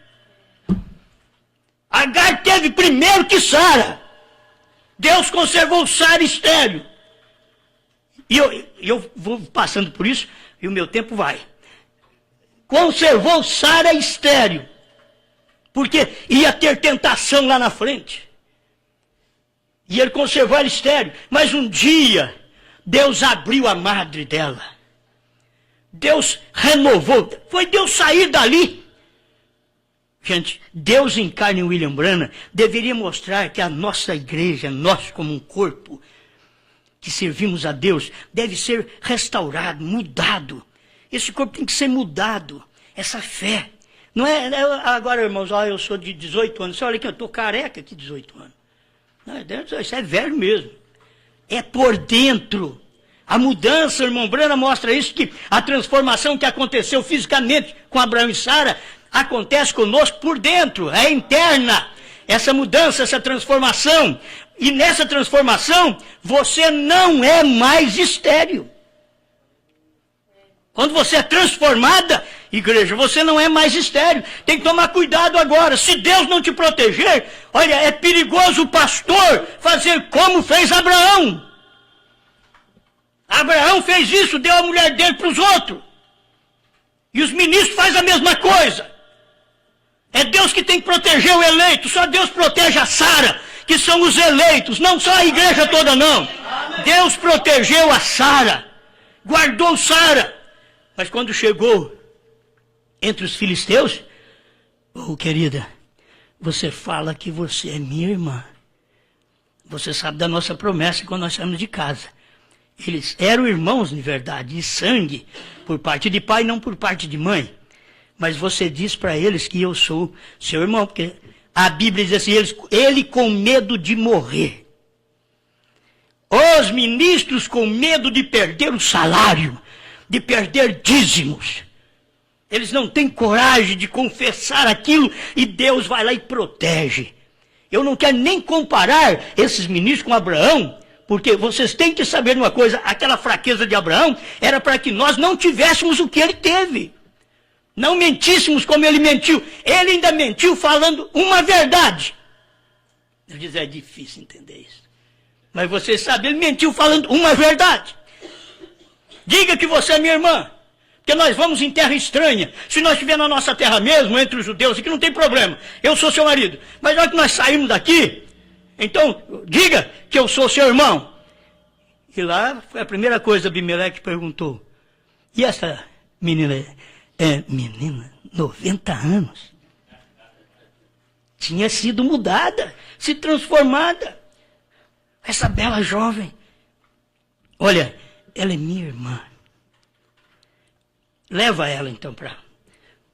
Agar teve primeiro que Sara. Deus conservou Sara estéril. E eu vou passando por isso, e o meu tempo vai. Conservou Sara estéril. Porque ia ter tentação lá na frente. E ele conservou ela estéril. Mas um dia, Deus abriu a madre dela. Deus renovou. Foi Deus sair dali. Gente, Deus em carne em William Branham deveria mostrar que a nossa igreja, nós como um corpo, que servimos a Deus, deve ser restaurado, mudado. Esse corpo tem que ser mudado. Essa fé. Não é agora, irmãos, eu sou de 18 anos. Você olha aqui, eu estou careca aqui, 18 anos. Não, isso é velho mesmo. É por dentro. A mudança, irmão Branham mostra isso, que a transformação que aconteceu fisicamente com Abraão e Sara, acontece conosco por dentro, é interna. Essa mudança, essa transformação. E nessa transformação, você não é mais estéril. Quando você é transformada, igreja, você não é mais estéril. Tem que tomar cuidado agora. Se Deus não te proteger, olha, é perigoso o pastor fazer como fez Abraão. Abraão fez isso, deu a mulher dele para os outros. E os ministros fazem a mesma coisa. É Deus que tem que proteger o eleito. Só Deus protege a Sara, que são os eleitos, não só a igreja toda, não. Deus protegeu a Sara, guardou Sara. Mas quando chegou entre os filisteus, querida, você fala que você é minha irmã. Você sabe da nossa promessa quando nós saímos de casa. Eles eram irmãos, de verdade, de sangue, por parte de pai, não por parte de mãe. Mas você diz para eles que eu sou seu irmão, porque a Bíblia diz assim, ele com medo de morrer. Os ministros com medo de perder o salário, de perder dízimos. Eles não têm coragem de confessar aquilo e Deus vai lá e protege. Eu não quero nem comparar esses ministros com Abraão, porque vocês têm que saber uma coisa, aquela fraqueza de Abraão era para que nós não tivéssemos o que ele teve. Não mentíssemos como ele mentiu. Ele ainda mentiu falando uma verdade. Eu disse, é difícil entender isso. Mas você sabe, ele mentiu falando uma verdade. Diga que você é minha irmã, porque nós vamos em terra estranha. Se nós estivermos na nossa terra mesmo, entre os judeus, aqui não tem problema. Eu sou seu marido. Mas na hora que nós saímos daqui, então diga que eu sou seu irmão. E lá foi a primeira coisa que Abimeleque perguntou. E essa menina... menina, 90 anos. Tinha sido mudada, se transformada. Essa bela jovem. Olha, ela é minha irmã. Leva ela então para...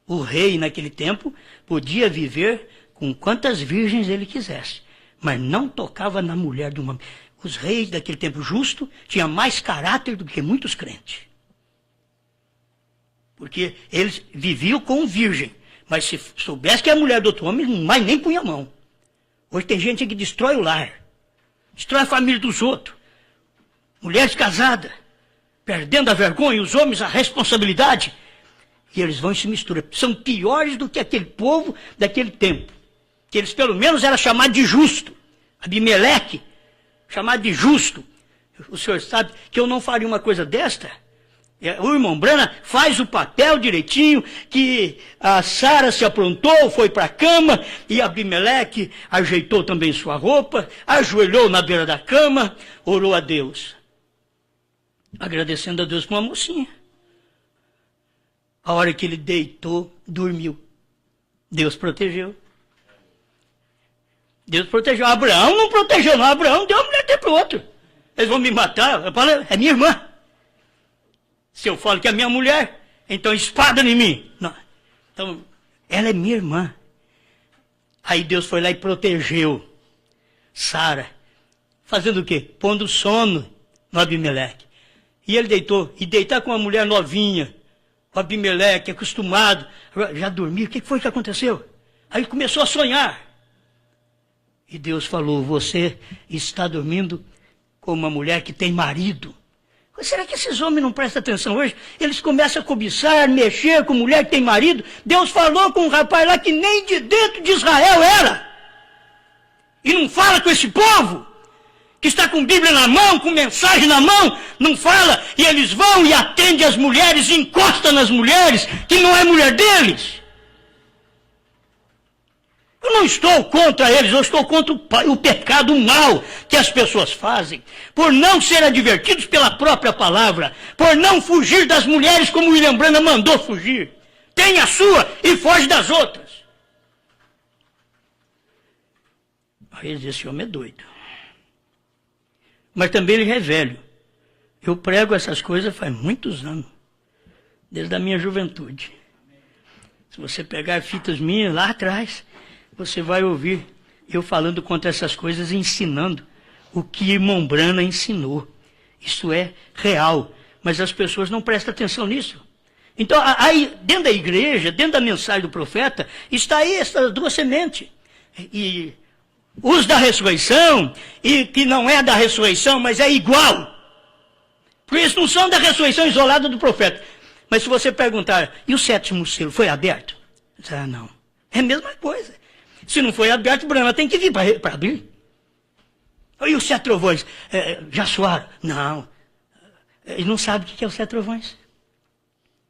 O rei naquele tempo podia viver com quantas virgens ele quisesse, mas não tocava na mulher de uma... Os reis daquele tempo justo tinham mais caráter do que muitos crentes. Porque eles viviam com virgem. Mas se soubesse que é a mulher do outro homem, mais nem punha a mão. Hoje tem gente que destrói o lar. Destrói a família dos outros. Mulheres casadas. Perdendo a vergonha, e os homens a responsabilidade. E eles vão e se misturam. São piores do que aquele povo daquele tempo. Que eles pelo menos eram chamados de justo. Abimeleque, chamado de justo. O senhor sabe que eu não faria uma coisa desta? O irmão Brana faz o papel direitinho, que a Sara se aprontou, foi para a cama, e Abimeleque ajeitou também sua roupa, ajoelhou na beira da cama, orou a Deus. Agradecendo a Deus por uma mocinha. A hora que ele deitou, dormiu. Deus protegeu. Deus protegeu. Abraão não protegeu, não. Abraão deu a mulher até para o outro. Eles vão me matar. Eu falo, é minha irmã. Se eu falo que é minha mulher, então espada em mim. Não. Então, ela é minha irmã. Aí Deus foi lá e protegeu Sara. Fazendo o quê? Pondo sono no Abimeleque. E ele deitou. E deitar com uma mulher novinha. O Abimeleque, acostumado. Já dormiu. O que foi que aconteceu? Aí começou a sonhar. E Deus falou, você está dormindo com uma mulher que tem marido. Será que esses homens não prestam atenção hoje? Eles começam a cobiçar, mexer com mulher que tem marido. Deus falou com um rapaz lá que nem de dentro de Israel era. E não fala com esse povo, que está com Bíblia na mão, com mensagem na mão. Não fala, e eles vão e atendem as mulheres, e encostam nas mulheres, que não é mulher deles. Eu não estou contra eles, eu estou contra o pecado, o mal que as pessoas fazem, por não ser advertidos pela própria palavra, por não fugir das mulheres como William Branham mandou fugir. Tem a sua e foge das outras. Aí ele diz, esse homem é doido. Mas também ele é velho. Eu prego essas coisas faz muitos anos, desde a minha juventude. Se você pegar fitas minhas lá atrás, você vai ouvir eu falando contra essas coisas e ensinando o que irmão Brana ensinou. Isso é real, mas as pessoas não prestam atenção nisso. Então, aí, dentro da igreja, dentro da mensagem do profeta, está aí essas duas sementes. E os da ressurreição, e que não é da ressurreição, mas é igual. Porque eles não são da ressurreição isolada do profeta. Mas se você perguntar, e o sétimo selo foi aberto? Ah, não. É a mesma coisa. Se não foi aberto, o Brana tem que vir para abrir. E os sete trovões? Já soaram? Não. Ele não sabe o que é os sete trovões.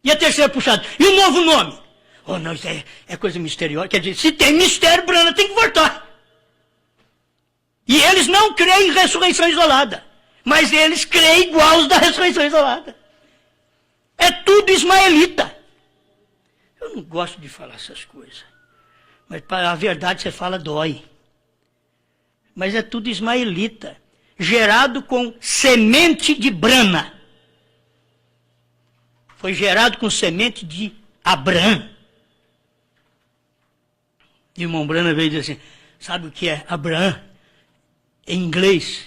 E a terceira puxada? E o novo nome? Oh, não, isso é coisa misteriosa. Quer dizer, se tem mistério, Brana tem que voltar. E eles não creem em ressurreição isolada. Mas eles creem igual os da ressurreição isolada. É tudo ismaelita. Eu não gosto de falar essas coisas. Mas para a verdade você fala dói. Mas é tudo ismaelita. Gerado com semente de Brana. Foi gerado com semente de Abraão. E o irmão Brana veio dizer assim, sabe o que é Abraão? Em inglês.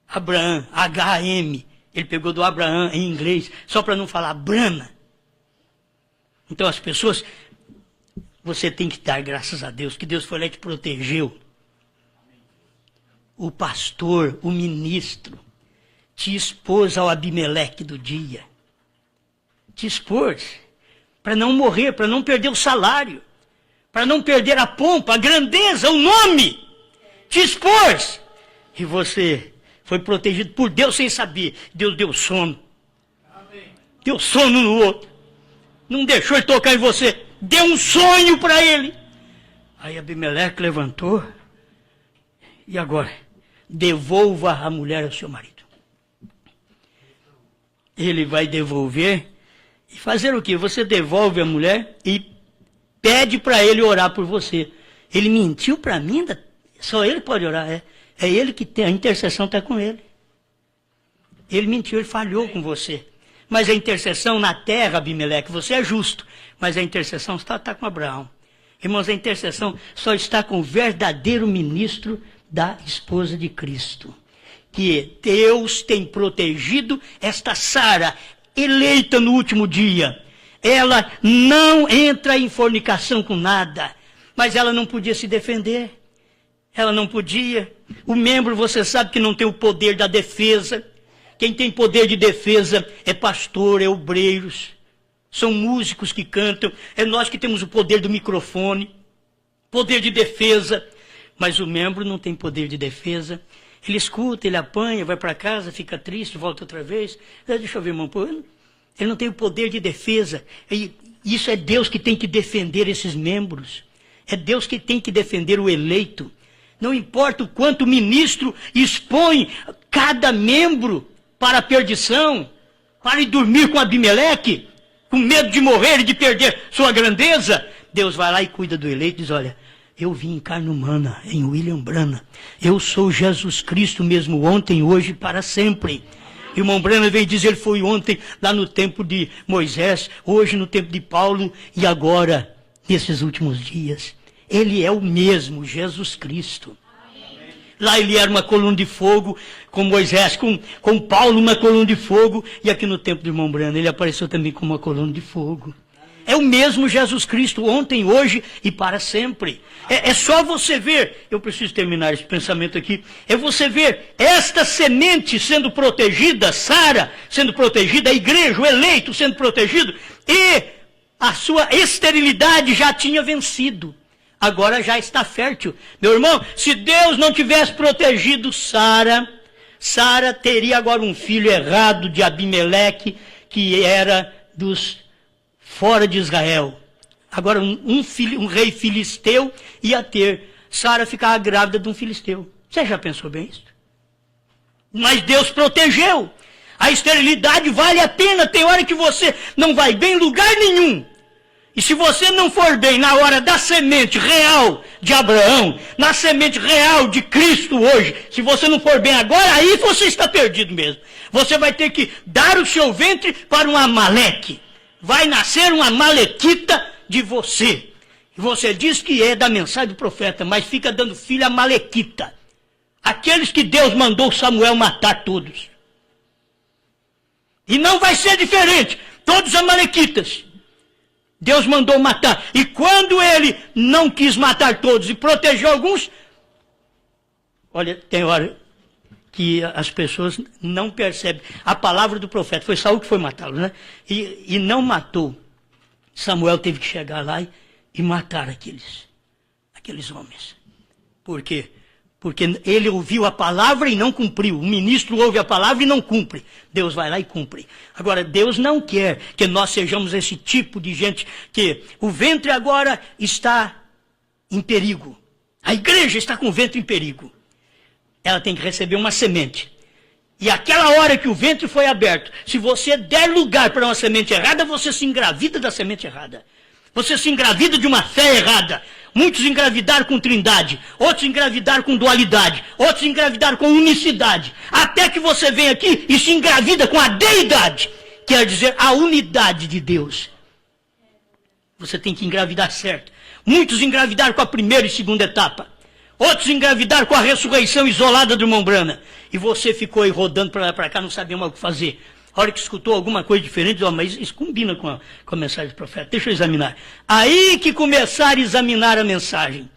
Abraão, H-A-M. Ele pegou do Abraão em inglês, só para não falar Brana. Então as pessoas, você tem que dar graças a Deus, que Deus foi lá e te protegeu. O pastor, o ministro, te expôs ao Abimeleque do dia. Te expôs para não morrer, para não perder o salário, para não perder a pompa, a grandeza, o nome. Te expôs. E você foi protegido por Deus sem saber. Deus deu sono. Amém. Deu sono no outro. Não deixou ele tocar em você. Deu um sonho para ele. Aí Abimeleque levantou. E agora? Devolva a mulher ao seu marido. Ele vai devolver. E fazer o quê? Você devolve a mulher e pede para ele orar por você. Ele mentiu para mim? Só ele pode orar, É ele que tem, a intercessão está com ele. Ele mentiu, ele falhou com você. Mas a intercessão na terra, Abimeleque, você é justo. Mas a intercessão está com Abraão. Irmãos, a intercessão só está com o verdadeiro ministro da esposa de Cristo. Que Deus tem protegido esta Sara, eleita no último dia. Ela não entra em fornicação com nada. Mas ela não podia se defender. Ela não podia. O membro, você sabe que não tem o poder da defesa. Quem tem poder de defesa é pastor, é obreiros. São músicos que cantam. É nós que temos o poder do microfone. Poder de defesa. Mas o membro não tem poder de defesa. Ele escuta, ele apanha, vai para casa, fica triste, volta outra vez. Deixa eu ver, irmão. Ele não tem o poder de defesa. E isso é Deus que tem que defender esses membros. É Deus que tem que defender o eleito. Não importa o quanto o ministro expõe cada membro para a perdição, para ir dormir com Abimeleque, com medo de morrer e de perder sua grandeza. Deus vai lá e cuida do eleito e diz, olha, eu vim em carne humana, em William Branham. Eu sou Jesus Cristo mesmo ontem, hoje e para sempre. Irmão Branham veio dizer, ele foi ontem lá no tempo de Moisés, hoje no tempo de Paulo e agora, nesses últimos dias. Ele é o mesmo, Jesus Cristo. Amém. Lá ele era uma coluna de fogo, com Moisés, com Paulo uma coluna de fogo, e aqui no tempo do irmão Branham ele apareceu também como uma coluna de fogo. É o mesmo Jesus Cristo, ontem, hoje e para sempre. É só você ver, eu preciso terminar esse pensamento aqui, é você ver esta semente sendo protegida, Sara sendo protegida, a igreja, o eleito sendo protegido, e a sua esterilidade já tinha vencido. Agora já está fértil. Meu irmão, se Deus não tivesse protegido Sara teria agora um filho errado de Abimeleque, que era dos fora de Israel. Agora um rei filisteu ia ter. Sara ficava grávida de um filisteu. Você já pensou bem isso? Mas Deus protegeu. A esterilidade vale a pena. Tem hora que você não vai bem em lugar nenhum. E se você não for bem na hora da semente real de Abraão, na semente real de Cristo hoje, se você não for bem agora, aí você está perdido mesmo. Você vai ter que dar o seu ventre para um Amaleque. Vai nascer uma Amalequita de você. E você diz que é da mensagem do profeta, mas fica dando filho a Amalequita. Aqueles que Deus mandou Samuel matar todos. E não vai ser diferente. Todos amalequitas. Deus mandou matar. E quando ele não quis matar todos e protegeu alguns, olha, tem hora que as pessoas não percebem. A palavra do profeta, foi Saul que foi matá-lo, né? E não matou. Samuel teve que chegar lá e matar aqueles homens. Por quê? Porque ele ouviu a palavra e não cumpriu. O ministro ouve a palavra e não cumpre. Deus vai lá e cumpre. Agora, Deus não quer que nós sejamos esse tipo de gente que o ventre agora está em perigo. A igreja está com o ventre em perigo. Ela tem que receber uma semente. E aquela hora que o ventre foi aberto, se você der lugar para uma semente errada, você se engravida da semente errada. Você se engravida de uma fé errada. Muitos engravidaram com trindade, outros engravidaram com dualidade, outros engravidaram com unicidade. Até que você vem aqui e se engravida com a deidade, quer dizer, a unidade de Deus. Você tem que engravidar certo. Muitos engravidaram com a primeira e segunda etapa. Outros engravidaram com a ressurreição isolada do irmão Branham. E você ficou aí rodando para lá para cá, não sabia mais o que fazer. A hora que escutou alguma coisa diferente, diz, mas isso combina com a mensagem do profeta. Deixa eu examinar. Aí que começaram a examinar a mensagem.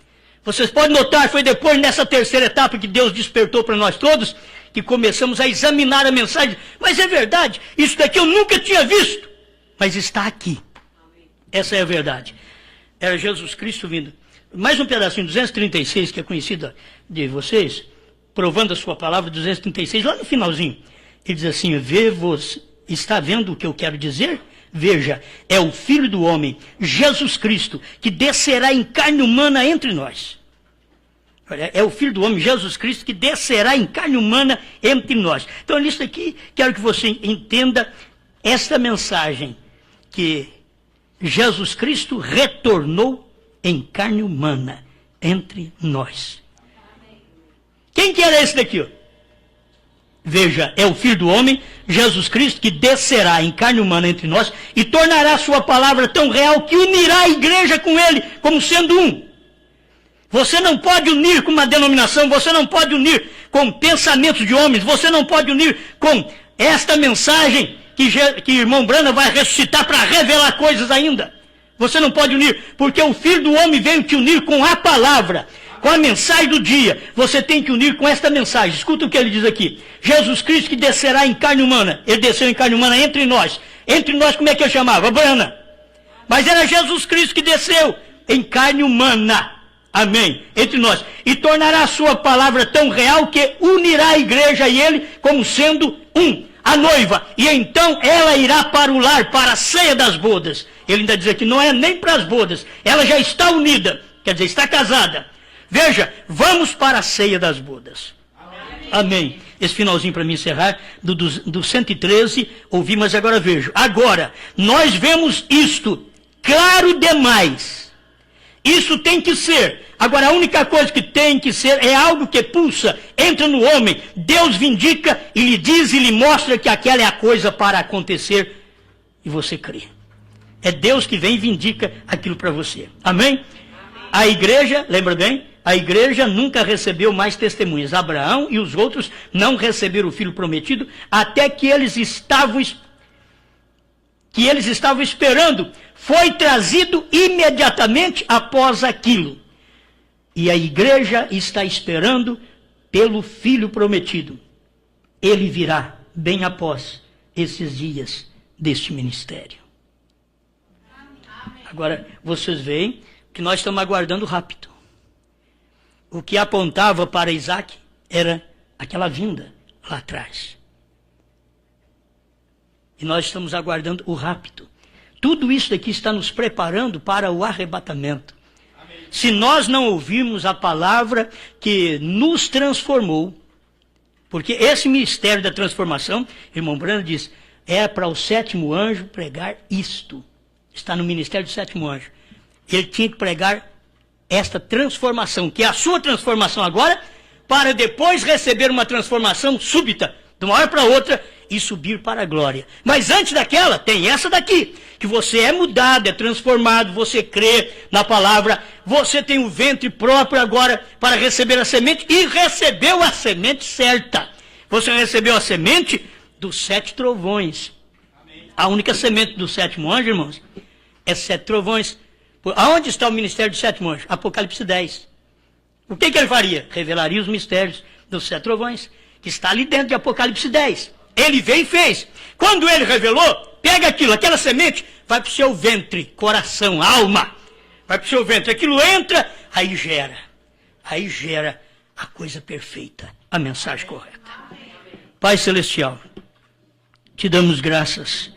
Vocês podem notar, foi depois nessa terceira etapa que Deus despertou para nós todos, que começamos a examinar a mensagem. Mas é verdade, isso daqui eu nunca tinha visto. Mas está aqui. Essa é a verdade. Era Jesus Cristo vindo. Mais um pedacinho, 236, que é conhecido de vocês, provando a sua palavra, 236, lá no finalzinho. Ele diz assim, está vendo o que eu quero dizer? Veja, é o Filho do Homem, Jesus Cristo, que descerá em carne humana entre nós. Olha, é o Filho do Homem, Jesus Cristo, que descerá em carne humana entre nós. Então, nisso aqui, quero que você entenda esta mensagem, que Jesus Cristo retornou em carne humana entre nós. Quem que era esse daqui, ó? Veja, é o Filho do Homem, Jesus Cristo, que descerá em carne humana entre nós e tornará sua palavra tão real que unirá a igreja com ele, como sendo um. Você não pode unir com uma denominação, você não pode unir com pensamentos de homens, você não pode unir com esta mensagem que irmão Branham vai ressuscitar para revelar coisas ainda. Você não pode unir, porque o Filho do Homem veio te unir com a palavra, com a mensagem do dia. Você tem que unir com esta mensagem. Escuta o que ele diz aqui. Jesus Cristo que descerá em carne humana. Ele desceu em carne humana entre nós. Entre nós, como é que eu chamava? Branham. Mas era Jesus Cristo que desceu em carne humana. Amém. Entre nós. E tornará a sua palavra tão real que unirá a igreja e ele como sendo um. A noiva. E então ela irá para o lar, para a ceia das bodas. Ele ainda diz que não é nem para as bodas. Ela já está unida. Quer dizer, está casada. Veja, vamos para a ceia das bodas. Amém. Amém. Esse finalzinho para me encerrar, do 113, ouvi, mas agora vejo. Agora, nós vemos isto claro demais. Isso tem que ser. Agora, a única coisa que tem que ser é algo que pulsa, entra no homem. Deus vindica e lhe diz e lhe mostra que aquela é a coisa para acontecer. E você crê. É Deus que vem e vindica aquilo para você. Amém? A igreja, lembra bem? A igreja nunca recebeu mais testemunhas. Abraão e os outros não receberam o filho prometido até que eles estavam esperando. Foi trazido imediatamente após aquilo. E a igreja está esperando pelo filho prometido. Ele virá bem após esses dias deste ministério. Agora, vocês veem que nós estamos aguardando o rapto. O que apontava para Isaac era aquela vinda lá atrás. E nós estamos aguardando o rapto. Tudo isso aqui está nos preparando para o arrebatamento. Amém. Se nós não ouvirmos a palavra que nos transformou, porque esse mistério da transformação, irmão Branham diz, é para o sétimo anjo pregar isto. Está no ministério do sétimo anjo. Ele tinha que pregar esta transformação, que é a sua transformação agora, para depois receber uma transformação súbita, de uma hora para outra, e subir para a glória. Mas antes daquela, tem essa daqui, que você é mudado, é transformado, você crê na palavra, você tem o ventre próprio agora para receber a semente, e recebeu a semente certa. Você recebeu a semente dos 7 trovões. Amém. A única semente do sétimo anjo, irmãos, é 7 trovões. Aonde está o ministério do sétimo anjo? Apocalipse 10. O que ele faria? Revelaria os mistérios dos 7 trovões, que está ali dentro de Apocalipse 10. Ele veio e fez. Quando ele revelou, pega aquilo, aquela semente, vai para o seu ventre, coração, alma. Vai para o seu ventre. Aquilo entra, aí gera a coisa perfeita, a mensagem correta. Pai Celestial, te damos graças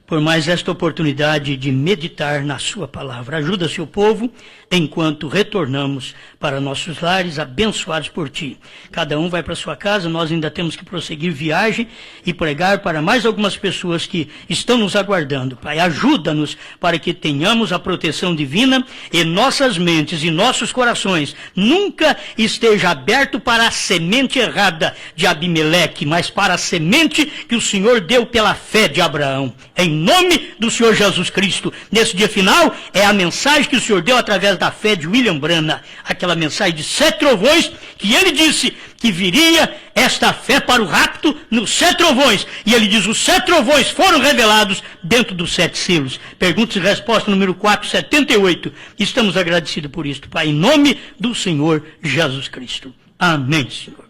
por mais esta oportunidade de meditar na sua palavra. Ajuda seu povo enquanto retornamos para nossos lares, abençoados por ti. Cada um vai para sua casa, nós ainda temos que prosseguir viagem e pregar para mais algumas pessoas que estão nos aguardando. Pai, ajuda-nos para que tenhamos a proteção divina e nossas mentes e nossos corações nunca esteja aberto para a semente errada de Abimeleque, mas para a semente que o Senhor deu pela fé de Abraão. Em nome do Senhor Jesus Cristo. Nesse dia final, é a mensagem que o Senhor deu através da fé de William Branham, aquela mensagem de 7 trovões, que ele disse que viria esta fé para o rapto nos 7 trovões. E ele diz, os 7 trovões foram revelados dentro dos 7 selos. Perguntas e resposta número 478. Estamos agradecidos por isto, Pai, em nome do Senhor Jesus Cristo. Amém, Senhor.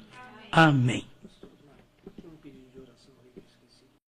Amém.